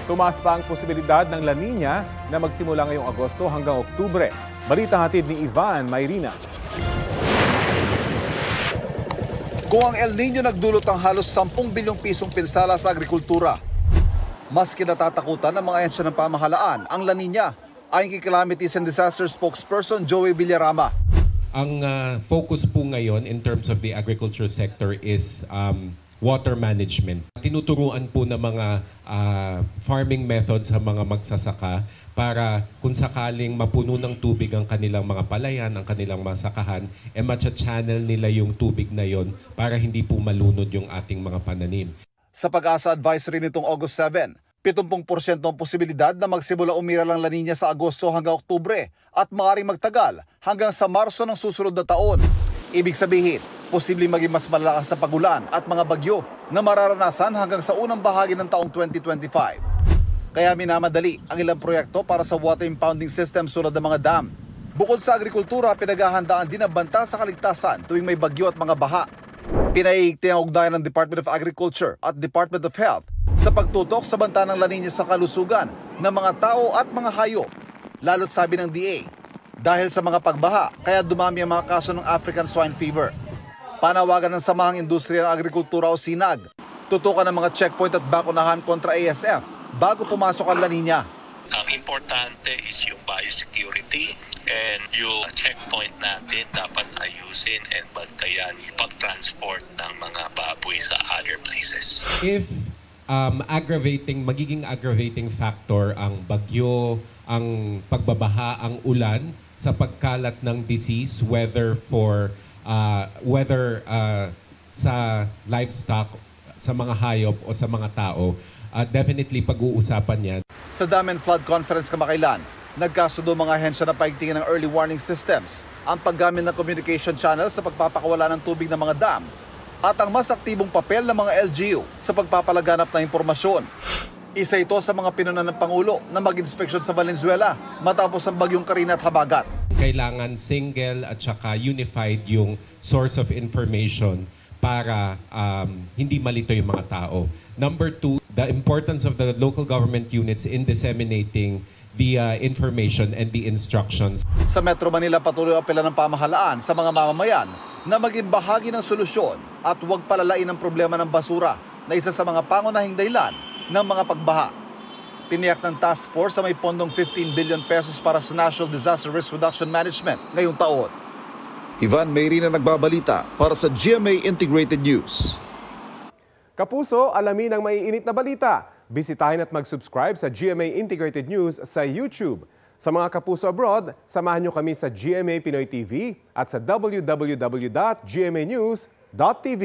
Tumaas pa ang posibilidad ng La Nina na magsimula ngayong Agosto hanggang Oktubre. Balita hatid ni Ivan Mayrina. Kung ang El Nino nagdulot ng halos 10 bilyong pisong pinsala sa agrikultura, mas kinatatakutan ng mga ahensya ng pamahalaan ang La Nina, ayon kay Calamities and Disaster Spokesperson Joey Villarama. Ang focus po ngayon in terms of the agriculture sector is water management. Tinuturuan po ng mga farming methods sa mga magsasaka para kung sakaling mapuno ng tubig ang kanilang mga palayan, ang kanilang mga sakahan, matcha-channel nila yung tubig na yon para hindi po malunod yung ating mga pananim. Sa Pag-asa Advisory nitong August 7, 70% ang posibilidad na magsimula umira lang La Nina sa Agosto hanggang Oktubre at maaaring magtagal hanggang sa Marso ng susunod na taon. Ibig sabihin, posibleng maging mas malalakas sa pagulan at mga bagyo na mararanasan hanggang sa unang bahagi ng taong 2025. Kaya minamadali ang ilang proyekto para sa water impounding system tulad ng mga dam. Bukod sa agrikultura, pinaghahandaan din ang banta sa kaligtasan tuwing may bagyo at mga baha. Pinaiigting ang ugnayan ng Department of Agriculture at Department of Health sa pagtutok sa banta ng La Nina sa kalusugan ng mga tao at mga hayop. Lalo't sabi ng DA, dahil sa mga pagbaha, kaya dumami ang mga kaso ng African Swine Fever. Panawagan ng Samahang Industriya ng Agrikultura o SINAG, tutukan ng mga checkpoint at bakunahan kontra ASF bago pumasok ang La Nina. Ang importante is yung biosecurity and yung checkpoint natin dapat ayusin and bantayan yung pag-transport ng mga baboy sa other places. If magiging aggravating factor ang bagyo, ang pagbabaha, ang ulan sa pagkalat ng disease, whether sa livestock, sa mga hayop o sa mga tao, definitely pag-uusapan yan. Sa Dam and Flood Conference kamakailan, nagkasundo mga ahensya na paigtingin ng early warning systems, ang paggamit ng communication channel sa pagpapakawala ng tubig ng mga dam, at ang mas aktibong papel ng mga LGU sa pagpapalaganap ng impormasyon. Isa ito sa mga pinunan ng Pangulo na mag-inspeksyon sa Valenzuela matapos ang bagyong Karina at Habagat. Kailangan single at saka unified yung source of information para hindi malito yung mga tao. Number 2, the importance of the local government units in disseminating the information and the instructions. Sa Metro Manila, patuloy ang apela ng pamahalaan sa mga mamamayan na maging bahagi ng solusyon at huwag palalain ang problema ng basura na isa sa mga pangunahing dahilan ng mga pagbaha. Tiniyak ng task force sa may pondong 15 billion pesos para sa National Disaster Risk Reduction Management ngayong taon. Ivan Mayrina nagbabalita para sa GMA Integrated News. Kapuso, alamin ang maiinit na balita. Bisitahin at mag-subscribe sa GMA Integrated News sa YouTube. Sa mga kapuso abroad, samahan nyo kami sa GMA Pinoy TV at sa www.gmanews.tv.